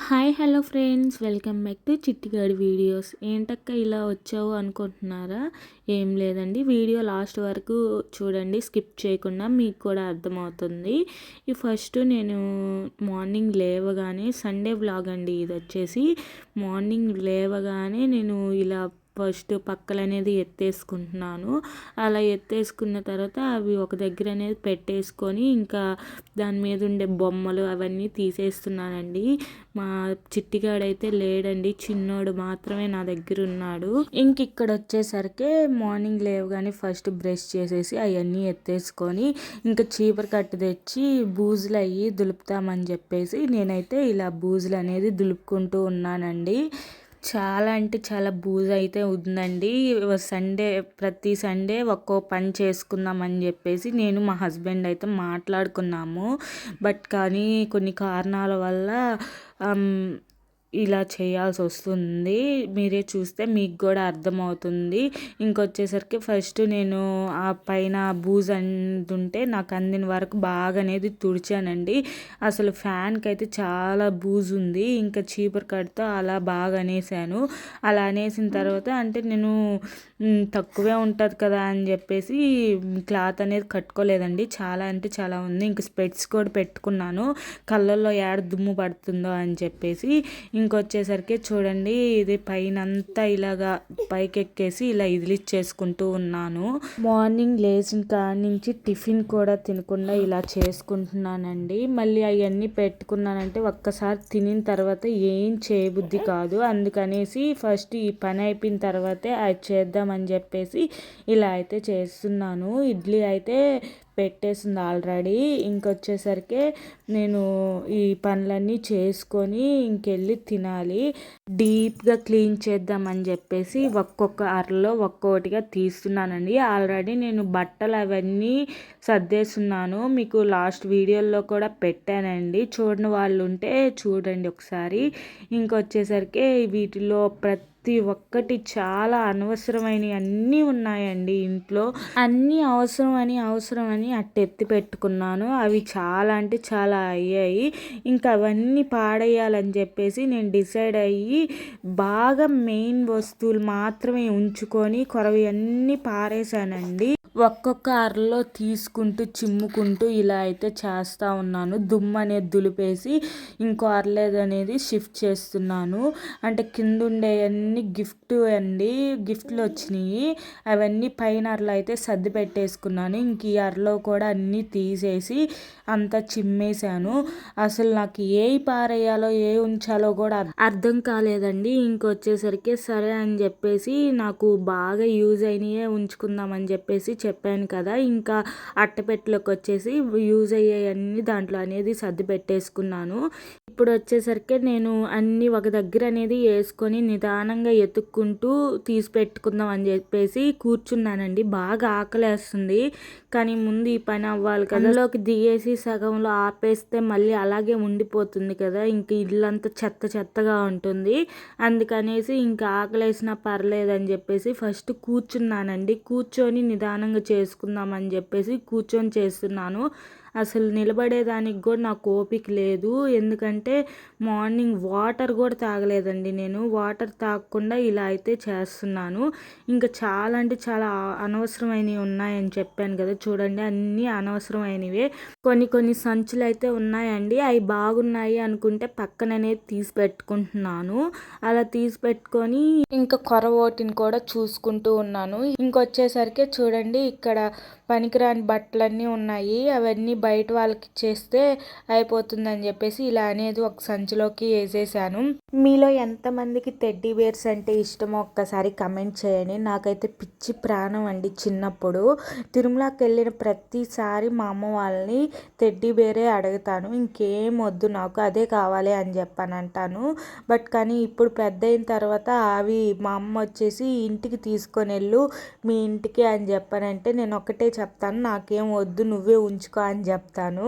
Hi hello friends, welcome back to చిట్టిగాడి videos. ఏంటక్క ఇలా వచ్చావు అనుకుంటున్నారా? ఏం లేదండి, వీడియో లాస్ట్ వరకు చూడండి, స్కిప్ చేయకుండా, మీకు కూడా అర్థమవుతుంది. ఫస్ట్ నేను మార్నింగ్ లేవగానే సండే వ్లాగ్ అండి ఇది వచ్చేసి. మార్నింగ్ లేవగానే నేను ఇలా ఫస్ట్ పక్కలు అనేది ఎత్తేసుకుంటున్నాను. అలా ఎత్తేసుకున్న తర్వాత అవి ఒక దగ్గర అనేది పెట్టేసుకొని ఇంకా దాని మీద ఉండే బొమ్మలు అవన్నీ తీసేస్తున్నానండి. మా చిట్టిగాడైతే లేడండి, చిన్నోడు మాత్రమే నా దగ్గర ఉన్నాడు. ఇంక ఇక్కడ వచ్చేసరికి మార్నింగ్ లేవగానే ఫస్ట్ బ్రష్ చేసేసి అవన్నీ ఎత్తేసుకొని ఇంకా చీపురు కట్టు తెచ్చి బూజులు అయ్యి దులుపుతామని చెప్పేసి నేనైతే ఇలా బూజులు అనేది దులుపుకుంటూ ఉన్నానండి. చాలా అంటే చాలా బూజు అయితే ఉందండి. ప్రతి సండే ఒక్కో పని చేసుకుందామని చెప్పేసి నేను మా హస్బెండ్ అయితే మాట్లాడుకున్నాము. బట్ కానీ కొన్ని కారణాల వల్ల ఇలా చేయాల్సి వస్తుంది. మీరే చూస్తే మీకు కూడా అర్థమవుతుంది. ఇంకొచ్చేసరికి ఫస్ట్ నేను ఆ పైన బూజు ఉంటే నాకు అందిన వరకు బాగా అనేది తుడిచానండి. అసలు ఫ్యాన్కి అయితే చాలా బూజు ఉంది. ఇంకా చీపురు కట్టుతో అలా బాగా అనేసాను. అలా అనేసిన తర్వాత అంటే నేను తక్కువే ఉంటుంది కదా అని చెప్పేసి క్లాత్ అనేది కట్టుకోలేదండి. చాలా అంటే చాలా ఉంది. ఇంక స్పెట్స్ కూడా పెట్టుకున్నాను, కళ్ళల్లో ఏడ దుమ్ము పడుతుందో అని చెప్పేసి. ఇంకొచ్చేసరికి చూడండి, ఇది పైన అంతా ఇలాగా పైకెక్కేసి ఇలా ఇదిలిచ్చేసుకుంటూ ఉన్నాను. మార్నింగ్ లేచిన కాడి నుంచి టిఫిన్ కూడా తినకుండా ఇలా చేసుకుంటున్నానండి. మళ్ళీ అవన్నీ పెట్టుకున్నానంటే ఒక్కసారి తినిన తర్వాత ఏం చేయబుద్ధి కాదు. అందుకనేసి ఫస్ట్ ఈ పని అయిపోయిన తర్వాతే అది చేద్దామని చెప్పేసి ఇలా అయితే చేస్తున్నాను. ఇడ్లీ అయితే పెట్టేసింది ఆల్రెడీ. ఇంకొచ్చేసరికి నేను ఈ పనులన్నీ చేసుకొని ఇంకెళ్ళి తినాలి. డీప్గా క్లీన్ చేద్దామని చెప్పేసి ఒక్కొక్క అరలో ఒక్కొక్కటిగా తీస్తున్నానండి. ఆల్రెడీ నేను బట్టలు అవన్నీ సర్దేస్తున్నాను, మీకు లాస్ట్ వీడియోలో కూడా పెట్టానండి. చూడని వాళ్ళు ఉంటే చూడండి ఒకసారి. ఇంకొచ్చేసరికి వీటిలో ప్రతి ఒక్కటి చాలా అనవసరమైనవి అన్నీ ఉన్నాయండి ఇంట్లో. అన్నీ అవసరమని అట్టెత్తి పెట్టుకున్నాను. అవి చాలా అంటే చాలా అయ్యాయి. ఇంకా అవన్నీ పాడేయాలని చెప్పేసి నేను డిసైడ్ అయ్యి బాగా మెయిన్ వస్తువులు మాత్రమే ఉంచుకొని కొరవి అన్నీ పారేశానండి. ఒక్కొక్క అరలో తీసుకుంటూ చిమ్ముకుంటూ ఇలా అయితే చేస్తూ ఉన్నాను. దుమ్ము అనేది దులిపేసి ఇంకో అరలేదు అనేది షిఫ్ట్ చేస్తున్నాను. అంటే కింద ఉండేవన్నీ గిఫ్ట్లు వచ్చినాయి. అవన్నీ పైన అరలో అయితే సర్ది పెట్టేసుకున్నాను. ఇంక ఈ అరలో కూడా అన్నీ తీసేసి అంతా చిమ్మేశాను. అసలు నాకు ఏ పారేయాలో ఏ ఉంచాలో కూడా అర్థం కాలేదండి. ఇంకొచ్చేసరికి సరే అని చెప్పేసి నాకు బాగా యూజ్ అయినయే ఉంచుకుందామని చెప్పేసి చెప్పాను కదా. ఇంకా అట్టపెట్టెలోకి వచ్చేసి యూజ్ అయ్యేవన్నీ దాంట్లో అనేది సర్ది పెట్టేసుకున్నాను. ఇప్పుడు వచ్చేసరికి నేను అన్నీ ఒక దగ్గర అనేది వేసుకొని నిదానంగా ఎతుక్కుంటూ తీసి పెట్టుకుందాం అని చెప్పేసి కూర్చున్నానండి. బాగా ఆకలేస్తుంది, కానీ ముందు ఈ పని అవ్వాలి కదా. అందులోకి దిగేసి సగంలో ఆపేస్తే మళ్ళీ అలాగే ఉండిపోతుంది కదా, ఇంక ఇల్లంతా చెత్తగా ఉంటుంది. అందుకనేసి ఇంకా ఆకలేసినా పర్లేదని చెప్పేసి ఫస్ట్ కూర్చున్నానండి. కూర్చొని నిదానంగా చేసుకుందామని చెప్పేసి కూర్చొని చేస్తున్నాను. అసలు నిలబడేదానికి కూడా నాకు ఓపిక లేదు. ఎందుకంటే మార్నింగ్ వాటర్ కూడా తాగలేదండి. నేను వాటర్ తాగకుండా ఇలా అయితే చేస్తున్నాను. ఇంకా చాలా అంటే చాలా అనవసరమైనవి ఉన్నాయని చెప్పాను కదా. చూడండి, అన్నీ అనవసరమైనవే. కొన్ని సంచులు అయితే ఉన్నాయండి. అవి బాగున్నాయి అనుకుంటే పక్కననే తీసి పెట్టుకుంటున్నాను. అలా తీసి పెట్టుకొని ఇంకా కొరవోటిని కూడా చూసుకుంటూ ఉన్నాను. ఇంకొచ్చేసరికి చూడండి, ఇక్కడ పనికిరాని బట్టలన్నీ ఉన్నాయి. అవన్నీ బయట వాళ్ళకి ఇచ్చేస్తే అయిపోతుందని చెప్పేసి ఇలా అనేది ఒక సంచిలోకి వేసేసాను. మీలో ఎంతమందికి టెడ్డీ బేర్స్ అంటే ఇష్టమో ఒక్కసారి కమెంట్ చేయండి. నాకైతే పిచ్చి ప్రాణం అండి. చిన్నప్పుడు తిరుమలకి వెళ్ళిన ప్రతిసారి మా అమ్మ వాళ్ళని టెడ్డీ బేరే అడుగుతాను. ఇంకేం వద్దు, నాకు అదే కావాలి అని చెప్పని అంటాను. బట్ కానీ ఇప్పుడు పెద్ద అయిన తర్వాత అవి మా అమ్మ వచ్చేసి ఇంటికి తీసుకొని వెళ్ళు మీ ఇంటికి అని చెప్పనంటే నేను ఒకటే చెప్తాను, నాకేం వద్దు నువ్వే ఉంచుకో అని చెప్తాను.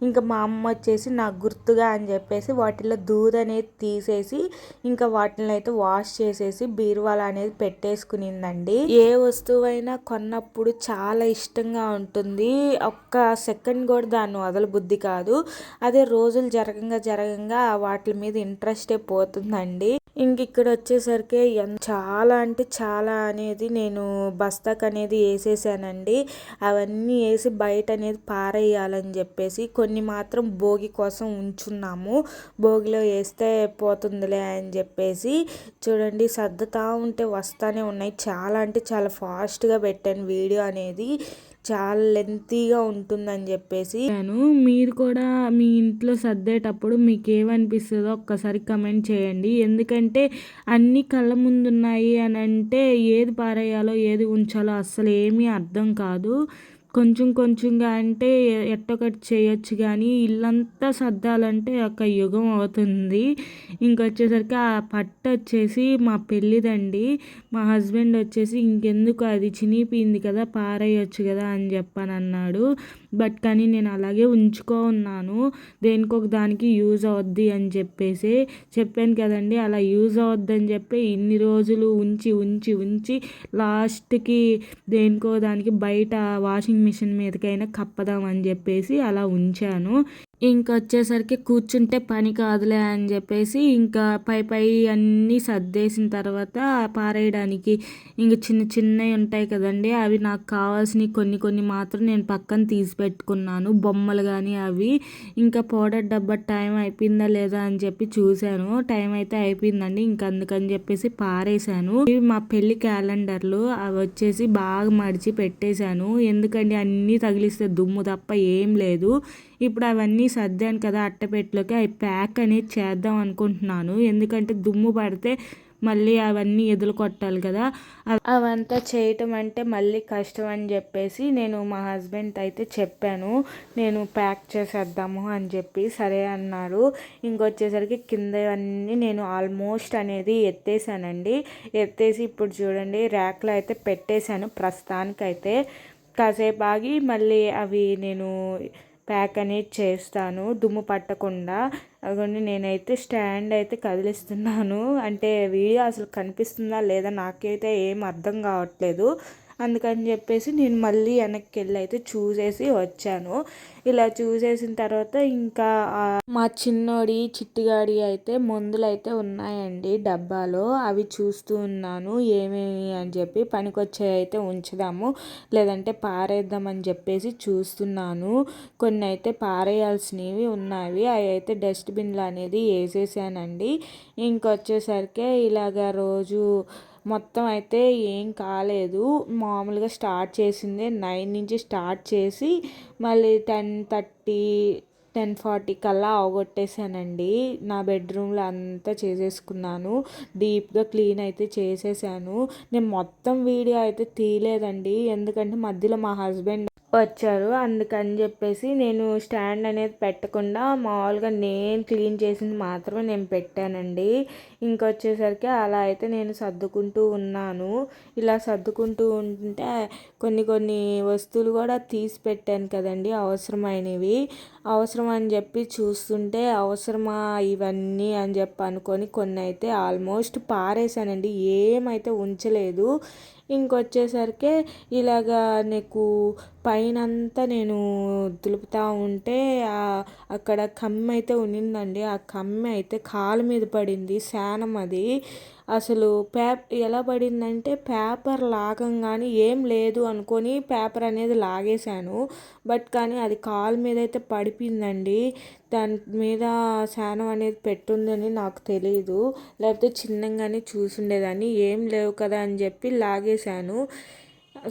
ఇంకా మా అమ్మ వచ్చేసి నాకు గుర్తుగా అని చెప్పేసి వాటిలో దూది అనేది తీసేసి ఇంకా వాటిని అయితే వాష్ చేసేసి బీరువాలో అనేది పెట్టేసుకునిందండి. ఏ వస్తువైనా కొన్నప్పుడు చాలా ఇష్టంగా ఉంటుంది, ఒక్క సెకండ్ కూడా దాన్ని వదలబుద్ధి కాదు. అదే రోజులు జరగంగా వాటి మీద ఇంట్రెస్టే పోతుందండి. ఇంక ఇక్కడ వచ్చేసరికి చాలా అంటే చాలా అనేది నేను బస్తాకు అనేది వేసేసానండి. అవన్నీ వేసి బయట అనేది పారేయాలని చెప్పేసి కొన్ని మాత్రం భోగి కోసం ఉంచున్నాము. భోగిలో వేస్తే పోతుందిలే అని చెప్పేసి చూడండి సర్దుతా ఉంటే వస్తానే ఉన్నాయి. చాలా అంటే చాలా ఫాస్ట్గా పెట్టాను వీడియో అనేది, చాలా లెంతీగా ఉంటుందని చెప్పేసి. మీరు కూడా మీ ఇంట్లో సర్దేటప్పుడు మీకు ఏమనిపిస్తుందో ఒక్కసారి కమెంట్ చేయండి. ఎందుకంటే అన్నీ కళ్ళ ముందు ఉన్నాయి అని అంటే ఏది పారేయాలో ఏది ఉంచాలో అస్సలు ఏమీ అర్థం కాదు. కొంచెంగా అంటే ఎట్టొకటి చేయొచ్చు, కానీ ఇల్లంతా సర్దాలంటే ఒక యుగం అవుతుంది. ఇంకొచ్చేసరికి ఆ పట్టు వచ్చేసి మా పెళ్ళిదండి. మా హస్బెండ్ వచ్చేసి ఇంకెందుకు అది చినిగిపోయింది కదా పారేయొచ్చు కదా అని చెప్పని అన్నాడు. బట్ కానీ నేను అలాగే ఉన్నాను, దేనికొక దానికి యూజ్ అవుద్ది అని చెప్పేసి. చెప్పాను కదండి, అలా యూజ్ అవుద్దని చెప్పి ఇన్ని రోజులు ఉంచి లాస్ట్కి దేనికో దానికి బయట వాషింగ్ మిషన్ మీదకైనా కప్పదామని చెప్పేసి అలా ఉంచాను. ఇంకొచ్చేసరికి కూర్చుంటే పని కాదులే అని చెప్పేసి ఇంకా పై అన్నీ సర్దేసిన తర్వాత పారేయడానికి ఇంక చిన్నవి ఉంటాయి కదండి, అవి నాకు కావాల్సినవి కొన్ని మాత్రం నేను పక్కన తీసి పెట్టుకున్నాను, బొమ్మలు కానీ అవి. ఇంకా పౌడర్ డబ్బా టైం అయిపోయిందా లేదా అని చెప్పి చూశాను, టైం అయితే అయిపోయిందండి. ఇంక అందుకని చెప్పేసి పారేశాను. ఇవి మా పెళ్లి క్యాలెండర్లు, అవి వచ్చేసి బాగా మడిచి పెట్టేశాను. ఎందుకంటే అన్నీ తగిలిస్తే దుమ్ము తప్ప ఏం లేదు. ఇప్పుడు అవన్నీ సర్దాను కదా అట్టపెట్టెలోకి, అవి ప్యాక్ అనేది చేద్దాం అనుకుంటున్నాను. ఎందుకంటే దుమ్ము పడితే మళ్ళీ అవన్నీ కొట్టాలి కదా, అవంతా చేయటం అంటే మళ్ళీ కష్టం అని చెప్పేసి నేను మా హస్బెండ్ అయితే చెప్పాను, నేను ప్యాక్ చేసేద్దాము అని చెప్పి. సరే అన్నారు. ఇంకొచ్చేసరికి కింద అన్నీ నేను ఆల్మోస్ట్ అనేది ఎత్తేసానండి. ఎత్తేసి ఇప్పుడు చూడండి ర్యాక్లో అయితే పెట్టేశాను ప్రస్తుతానికైతే. కాసేపు ఆగి మళ్ళీ అవి నేను ప్యాక్ అనేది చేస్తాను దుమ్ము పట్టకుండా. అదిగోండి నేనైతే స్టాండ్ అయితే కదిలిస్తున్నాను, అంటే వీడియో అసలు కనిపిస్తుందా లేదా నాకైతే ఏం అర్థం కావట్లేదు. అందుకని చెప్పేసి నేను మళ్ళీ వెనక్కి వెళ్ళి అయితే చూసేసి వచ్చాను. ఇలా చూసేసిన తర్వాత ఇంకా మా చిన్నోడి చిట్టిగాడి అయితే మందులు అయితే ఉన్నాయండి డబ్బాలో, అవి చూస్తూ ఉన్నాను ఏమేమి అని చెప్పి. పనికొచ్చాయి అయితే ఉంచుదాము లేదంటే పారేద్దామని చెప్పేసి చూస్తున్నాను. కొన్ని అయితే పారేయాల్సినవి ఉన్నాయి, అవి అయితే డస్ట్బిన్లో అనేది వేసేసానండి. ఇంకొచ్చేసరికి ఇలాగ రోజు మొత్తం అయితే ఏం కాలేదు. మామూలుగా స్టార్ట్ చేసిందే 9 నుంచి స్టార్ట్ చేసి మళ్ళీ 10:30 10:40 కల్లా అవగొట్టేసానండి. నా బెడ్రూమ్లో అంతా చేసేసుకున్నాను, డీప్గా క్లీన్ అయితే చేసేసాను. నేను మొత్తం వీడియో అయితే తీయలేదండి, ఎందుకంటే మధ్యలో మా హస్బెండ్ వచ్చారు. అందుకని చెప్పేసి నేను స్టాండ్ అనేది పెట్టకుండా మామూలుగా నేను క్లీన్ చేసింది మాత్రమే నేను పెట్టానండి. ఇంకొచ్చేసరికి అలా అయితే నేను సర్దుకుంటూ ఉన్నాను. ఇలా సర్దుకుంటూ ఉంటే కొన్ని వస్తువులు కూడా తీసి పెట్టాను కదండి అవసరమైనవి. అవసరం అని చెప్పి చూస్తుంటే అవసరమా ఇవన్నీ అని చెప్పి అనుకొని కొన్ని అయితే ఆల్మోస్ట్ పారేసానండి, ఏమైతే ఉంచలేదు. ఇంకొచ్చేసరికి ఇలాగా నీకు పైనంతా నేను దులుపుతూ ఉంటే అక్కడ కమ్మి అయితే ఉన్నిందండి. ఆ కమ్మి అయితే కాలు మీద పడింది శానం. అది అసలు ఎలా పడిందంటే పేపర్ లాగంగానే ఏం లేదు అనుకొని పేపర్ అనేది లాగేశాను. బట్ కానీ అది కాలు మీద అయితే పడిపోయిందండి. దాని మీద శానం అనేది పెట్టుందని నాకు తెలియదు, లేకపోతే చిన్నగానే చూసుండేదాన్ని. ఏం లేవు కదా అని చెప్పి లాగేశాను.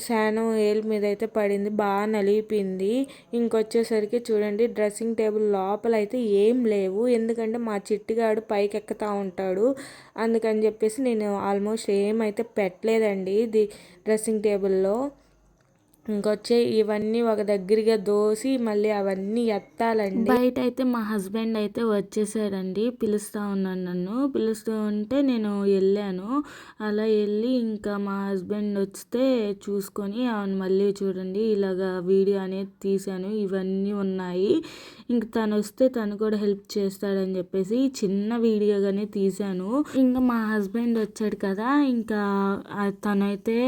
శానం ఏలు మీద అయితే పడింది, బాగా నలిగిపోయింది. ఇంకొచ్చేసరికి చూడండి డ్రెస్సింగ్ టేబుల్ లోపల అయితే ఏం లేవు, ఎందుకంటే మా చిట్టిగాడు పైకి ఎక్కుతూ ఉంటాడు. అందుకని చెప్పేసి నేను ఆల్మోస్ట్ ఏమైతే పెట్టలేదండి డ్రెస్సింగ్ టేబుల్లో. ఇంకొచ్చే ఇవన్నీ ఒక దగ్గరగా దోసి మళ్ళీ అవన్నీ ఎత్తాలండి. బయట అయితే మా హస్బెండ్ అయితే వచ్చేసాడండి. పిలుస్తా ఉన్నాను, నన్ను పిలుస్తూ ఉంటే నేను వెళ్ళాను. అలా వెళ్ళి ఇంకా మా హస్బెండ్ వస్తే చూసుకొని అవును మళ్ళీ చూడండి ఇలాగా వీడియో అనేది తీశాను, ఇవన్నీ ఉన్నాయి. ఇంక తను వస్తే తను కూడా హెల్ప్ చేస్తాడని చెప్పేసి చిన్న వీడియోగానే తీశాను. ఇంకా మా హస్బెండ్ వచ్చాడు కదా, ఇంకా తనైతే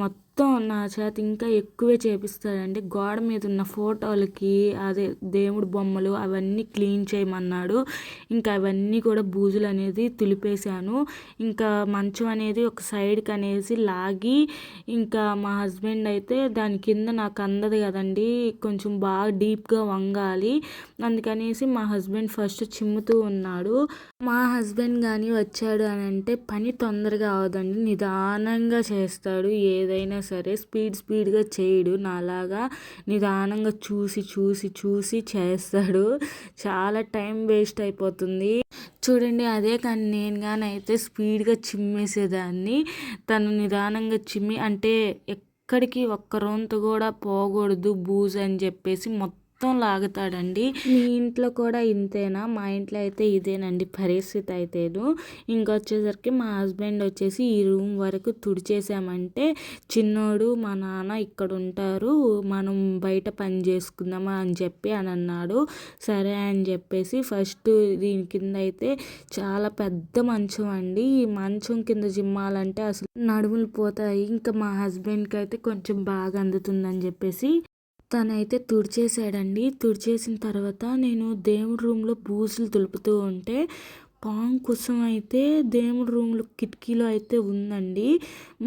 మొత్తం నా చేత ఇంకా ఎక్కువే చేపిస్తాడండి. గోడ మీద ఉన్న ఫోటోలకి అదే దేవుడు బొమ్మలు అవన్నీ క్లీన్ చేయమన్నాడు. ఇంకా అవన్నీ కూడా బూజులు అనేది తులిపేశాను. ఇంకా మంచం అనేది ఒక సైడ్కి అనేసి లాగి ఇంకా మా హస్బెండ్ అయితే దాని కింద నాకు అందదు కదండి, కొంచెం బాగా డీప్గా వంగాలి. అందుకనేసి మా హస్బెండ్ ఫస్ట్ చిమ్ముతూ ఉన్నాడు. మా హస్బెండ్ కానీ వచ్చాడు అని అంటే పని తొందరగా అవదండి, నిదానంగా చేస్తాడు. ఏదైనా సరే స్పీడ్గా చేయడు, నాలాగా నిదానంగా చూసి చూసి చూసి చేస్తాడు. చాలా టైం వేస్ట్ అయిపోతుంది చూడండి. అదే కానీ నేను కానీ అయితే స్పీడ్గా చిమ్మేసేదాన్ని. తను నిదానంగా చిమ్మి అంటే ఎక్కడికి ఒక్క రొంత కూడా పోకూడదు బూజు అని చెప్పేసి మొత్తం లాగుతాడండి. మీ ఇంట్లో కూడా ఇంతేనా? మా ఇంట్లో అయితే ఇదేనండి పరిస్థితి అయితేను. ఇంకొచ్చేసరికి మా హస్బెండ్ వచ్చేసి ఈ రూమ్ వరకు తుడిచేసామంటే చిన్నోడు మా నాన్న ఇక్కడ ఉంటారు, మనం బయట పని చేసుకుందామా అని చెప్పి అని అన్నాడు. సరే అని చెప్పేసి ఫస్ట్ దీని కింద అయితే చాలా పెద్ద మంచం అండి. ఈ మంచం కింద జిమ్మాలంటే అసలు నడుములు పోతాయి. ఇంకా మా హస్బెండ్కి అయితే కొంచెం బాగా అందుతుందని చెప్పేసి తనైతే తుడిచేసాడండి. తుడిచేసిన తర్వాత నేను దేవుడి రూమ్లో బూజులు దులుపుతూ ఉంటే పాము కుసం అయితే దేవుడి రూమ్లో కిటికీలో అయితే ఉందండి.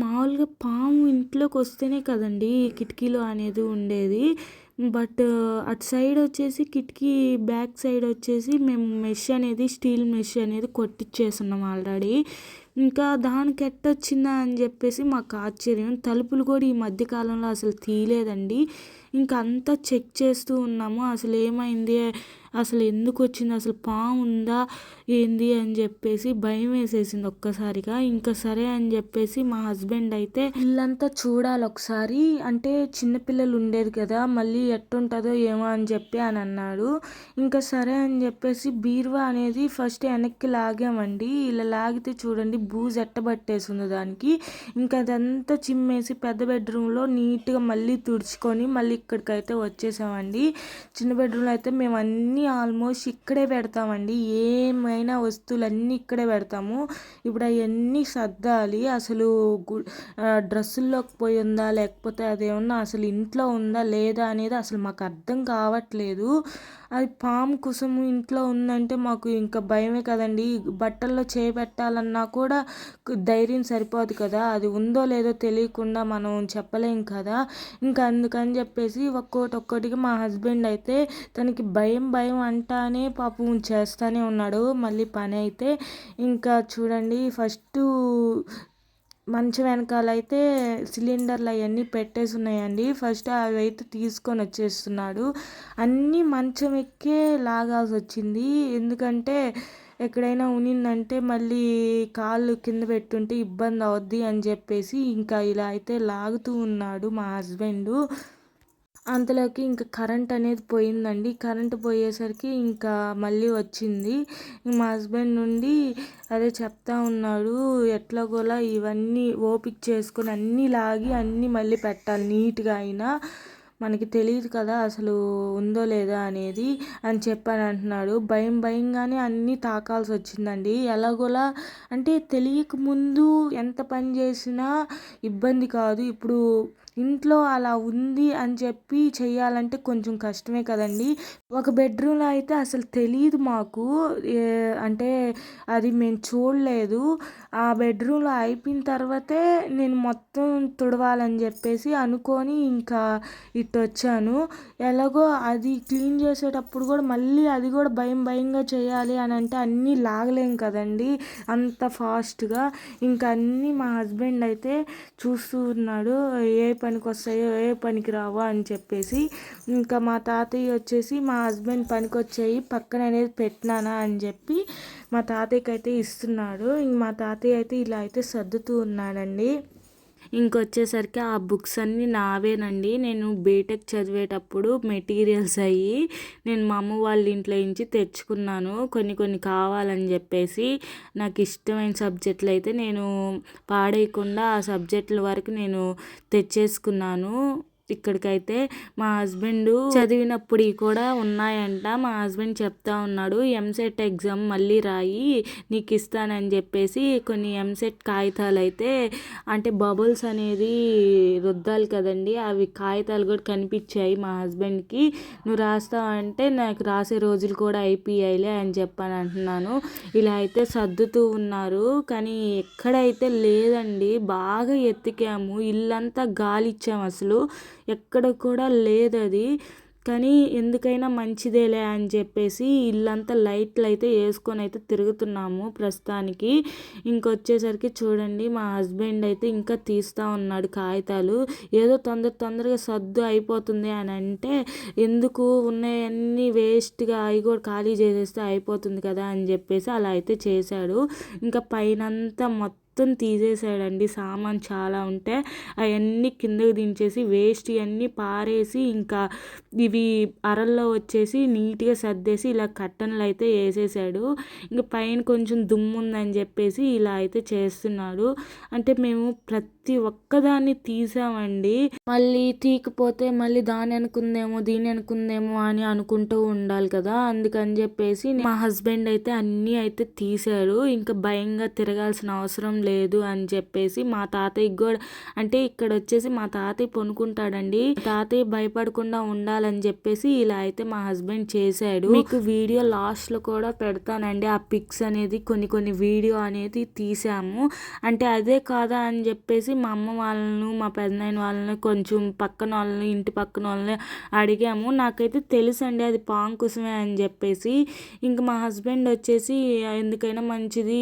మామూలుగా పాము ఇంట్లోకి వస్తేనే కదండి కిటికీలో అనేది ఉండేది. బట్ అటు సైడ్ వచ్చేసి కిటికీ బ్యాక్ సైడ్ వచ్చేసి మేము మెష్ అనేది స్టీల్ మెష్ అనేది కొట్టించేస్తున్నాం ఆల్రెడీ. ఇంకా దానికి ఎట్టొచ్చిందా అని చెప్పేసి మాకు ఆశ్చర్యం. తలుపులు కూడా ఈ మధ్యకాలంలో అసలు తీయలేదండి. ఇంకా అంతా చెక్ చేస్తూ ఉన్నాము అసలు ఏమైంది, అసలు ఎందుకు వచ్చింది, అసలు పాము ఉందా ఏంది అని చెప్పేసి భయం వేసేసింది ఒక్కసారిగా. ఇంకా సరే అని చెప్పేసి మా హస్బెండ్ అయితే ఇల్లంతా చూడాలి ఒకసారి, అంటే చిన్నపిల్లలు ఉండేది కదా మళ్ళీ ఎట్టుంటుందో ఏమో అని చెప్పి అని అన్నాడు. ఇంకా సరే అని చెప్పేసి బీరువా అనేది ఫస్ట్ వెనక్కి లాగామండి. ఇలా లాగితే చూడండి బూజు ఎట్టబట్టేసింది దానికి. ఇంకా అదంతా చిమ్మేసి పెద్ద బెడ్రూమ్లో నీట్గా మళ్ళీ తుడుచుకొని మళ్ళీ ఇక్కడికైతే వచ్చేసామండి. చిన్న బెడ్రూమ్లో అయితే మేము అన్నీ ఆల్మోస్ట్ ఇక్కడే పెడతామండి, ఏమైనా వస్తువులన్నీ ఇక్కడే పెడతాము. ఇప్పుడు అవన్నీ సర్దాలి. అసలు డ్రెస్సుల్లోకి పోయి ఉందా లేకపోతే అదేమన్నా అసలు ఇంట్లో ఉందా లేదా అనేది అసలు మాకు అర్థం కావట్లేదు. అది పాము కుసము ఇంట్లో ఉందంటే మాకు ఇంకా భయమే కదండి. బట్టల్లో చేపెట్టాలన్నా కూడా ధైర్యం సరిపోదు కదా, అది ఉందో లేదో తెలియకుండా మనం చెప్పలేం కదా. ఇంకా అందుకని చెప్పేసి ఒక్కొక్కటిగా మా హస్బెండ్ అయితే తనకి భయం అంటానే పాపం చేస్తూనే ఉన్నాడు మళ్ళీ పని అయితే. ఇంకా చూడండి ఫస్ట్ మంచం వెనకాలైతే సిలిండర్లు అవన్నీ పెట్టేసి ఉన్నాయండి. ఫస్ట్ అవి అయితే తీసుకొని వచ్చేస్తున్నాడు. అన్నీ మంచం ఎక్కే లాగాల్సి వచ్చింది, ఎందుకంటే ఎక్కడైనా ఉనిందంటే మళ్ళీ కాళ్ళు కింద పెట్టుంటే ఇబ్బంది అవుద్ది అని చెప్పేసి ఇంకా ఇలా అయితే లాగుతూ ఉన్నాడు మా హస్బెండు. అంతలోకి ఇంకా కరెంట్ అనేది పోయిందండి. కరెంట్ పోయేసరికి ఇంకా మళ్ళీ వచ్చింది. మా హస్బెండ్ నుండి అదే చెప్తా ఉన్నాడు, ఎట్లాగోలా ఇవన్నీ ఓపిక చేసుకొని అన్నీ లాగి అన్నీ మళ్ళీ పెట్టాలి నీట్గా. అయినా మనకి తెలియదు కదా అసలు ఉందో లేదా అనేది అని చెప్పని అంటున్నాడు. భయంగానే అన్నీ తాకాల్సి వచ్చిందండి. ఎలాగోలా అంటే తెలియక ముందు ఎంత పని చేసినా ఇబ్బంది కాదు, ఇప్పుడు ఇంట్లో అలా ఉంది అని చెప్పి చెయ్యాలంటే కొంచెం కష్టమే కదండి. ఒక బెడ్రూమ్లో అయితే అసలు తెలియదు మాకు, అంటే అది మేము చూడలేదు. ఆ బెడ్రూమ్లో అయిపోయిన తర్వాతే నేను మొత్తం తుడవాలని చెప్పేసి అనుకొని ఇంకా ఇటు వచ్చాను. ఎలాగో అది క్లీన్ చేసేటప్పుడు కూడా మళ్ళీ అది కూడా భయంగా చేయాలి అని అంటే అన్నీ లాగలేం కదండి అంత ఫాస్ట్గా. ఇంకా అన్నీ మా హస్బెండ్ అయితే చూస్తూ ఉన్నాడు, ఏ పనికి వస్తాయో ఏ పనికి రావో అని చెప్పేసి. ఇంకా మా తాతయ్య వచ్చేసి మా హస్బెండ్ పనికి వచ్చాయి పక్కన అనేది పెట్టినానా అని చెప్పి మా తాతయ్యకి అయితే ఇస్తున్నాడు. ఇంక మా తాతయ్య అయితే ఇలా అయితే సర్దుతూ ఉన్నాడండి. ఇంకొచ్చేసరికి ఆ బుక్స్ అన్నీ నావేనండి. నేను బీటెక్ చదివేటప్పుడు మెటీరియల్స్ అయ్యి నేను మా అమ్మ వాళ్ళ ఇంట్లో నుంచి తెచ్చుకున్నాను. కొన్ని కొన్ని కావాలని చెప్పేసి నాకు ఇష్టమైన సబ్జెక్టులు అయితే నేను పాడేయకుండా ఆ సబ్జెక్టుల వరకు నేను తెచ్చేసుకున్నాను. ఇక్కడికైతే మా హస్బెండ్ చదివినప్పుడు కూడా ఉన్నాయంట. మా హస్బెండ్ చెప్తా ఉన్నాడు, ఎంసెట్ ఎగ్జామ్ మళ్ళీ రాయి నీకు ఇస్తానని చెప్పేసి కొన్ని ఎంసెట్ కాగితాలు అయితే అంటే బబుల్స్ అనేది రుద్దాలి కదండి, అవి కాగితాలు కూడా కనిపించాయి మా హస్బెండ్కి. నువ్వు రాస్తావంటే నాకు రాసే రోజులు కూడా అయిపోయాయిలే అని చెప్పని అంటున్నాను. ఇలా అయితే సర్దుతూ ఉన్నారు కానీ ఎక్కడైతే లేదండి. బాగా ఎతికాము, ఇల్లంతా గాలిచ్చాము, అసలు ఎక్కడ కూడా లేదది. కానీ ఎందుకైనా మంచిదేలే అని చెప్పేసి ఇల్లంతా లైట్లు అయితే వేసుకొని అయితే తిరుగుతున్నాము ప్రస్తుతానికి. ఇంకొచ్చేసరికి చూడండి మా హస్బెండ్ అయితే ఇంకా తీస్తూ ఉన్నాడు కాగితాలు. ఏదో తొందరగా సర్దు అయిపోతుంది అని అంటే ఎందుకు ఉన్నాయన్నీ వేస్ట్గా అవి కూడా ఖాళీ చేసేస్తే అయిపోతుంది కదా అని చెప్పేసి అలా అయితే చేశాడు. ఇంకా పైనంతా మొత్తం తీసేసాడండి. సామాన్ చాలా ఉంటే అవన్నీ కిందకి దించేసి వేస్ట్ ఇవన్నీ పారేసి ఇంకా ఇవి అరల్లో వచ్చేసి నీట్గా సర్దేసి ఇలా కట్టన్లు అయితే వేసేసాడు. ఇంకా పైన కొంచెం దుమ్ము ఉందని చెప్పేసి ఇలా అయితే చేస్తున్నాడు. అంటే మేము ప్రతి ఒక్కదాన్ని తీసామండి. మళ్ళీ తీకపోతే మళ్ళీ దాని అనుకుందేమో దీని అనుకుందేమో అని అనుకుంటూ ఉండాలి కదా, అందుకని చెప్పేసి మా హస్బెండ్ అయితే అన్నీ అయితే తీశాడు. ఇంకా భయంగా తిరగాల్సిన అవసరం లేదు అని చెప్పేసి మా తాతయ్యకి కూడా అంటే ఇక్కడ వచ్చేసి మా తాతయ్య పనుకుంటాడండి. తాతయ్య భయపడకుండా ఉండాలని చెప్పేసి ఇలా అయితే మా హస్బెండ్ చేశాడు. మీకు వీడియో లాస్ట్ లో కూడా పెడతానండి ఆ పిక్స్ అనేది, కొన్ని వీడియో అనేది తీసాము. అంటే అదే కాదా అని చెప్పేసి మా అమ్మ వాళ్ళను మా పెద్దనాయన వాళ్ళని కొంచెం పక్కన వాళ్ళని ఇంటి పక్కన వాళ్ళని అడిగాము. నాకైతే తెలుసండి అది పాంకుసమే అని చెప్పేసి. ఇంక మా హస్బెండ్ వచ్చేసి ఎందుకైనా మంచిది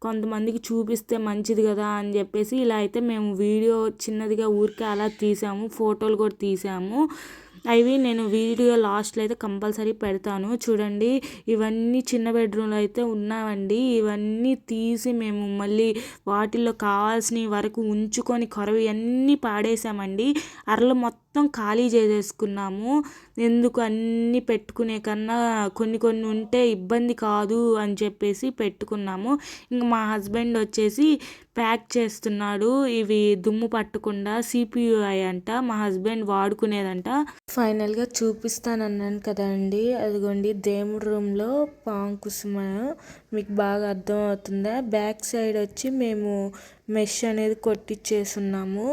కొంతమందికి చూపిస్తే మంచిది కదా అని చెప్పేసి ఇలా అయితే మేము వీడియో చిన్నదిగా ఊరికే అలా తీసాము, ఫోటోలు కూడా తీసాము. అవి నేను వీడియో లాస్ట్లో అయితే కంపల్సరీ పెడతాను చూడండి. ఇవన్నీ చిన్న బెడ్రూమ్లో అయితే ఉన్నామండి. ఇవన్నీ తీసి మేము మళ్ళీ వాటిల్లో కావాల్సిన వరకు ఉంచుకొని కొరవి అన్నీ పాడేసామండి. అరలు మొత్తం ఖాళీ చేసేసుకున్నాము. ఎందుకు అన్నీ పెట్టుకునే కన్నా కొన్ని ఉంటే ఇబ్బంది కాదు అని చెప్పేసి పెట్టుకున్నాము. ఇంకా మా హస్బెండ్ వచ్చేసి ప్యాక్ చేస్తున్నాడు. ఇవి దుమ్ము పట్టకుండా సిపియుఐ అంట మా హస్బెండ్ వాడుకునేదంట. ఫైనల్గా చూపిస్తానన్నాను కదండి, అదిగోండి దేవుడి రూమ్లో పాంకుసుమ మీకు బాగా అర్థమవుతుందా. బ్యాక్ సైడ్ వచ్చి మేము మెష్ అనేది కొట్టించేస్తున్నాము.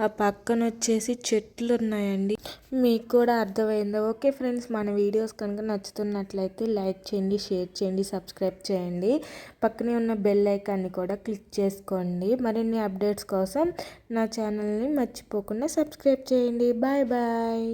ఆ పక్కన వచ్చేసి చెట్లు ఉన్నాయండి. మీకు కూడా అర్థమైందా? ఓకే ఫ్రెండ్స్, మన వీడియోస్ కనుక నచ్చుతున్నట్లయితే లైక్ చేయండి, షేర్ చేయండి, సబ్స్క్రైబ్ చేయండి. పక్కనే ఉన్న బెల్ ఐకాన్ని కూడా క్లిక్ చేసుకోండి. మరిన్ని అప్డేట్స్ కోసం నా ఛానల్ని మర్చిపోకుండా సబ్స్క్రైబ్ చేయండి. Bye bye.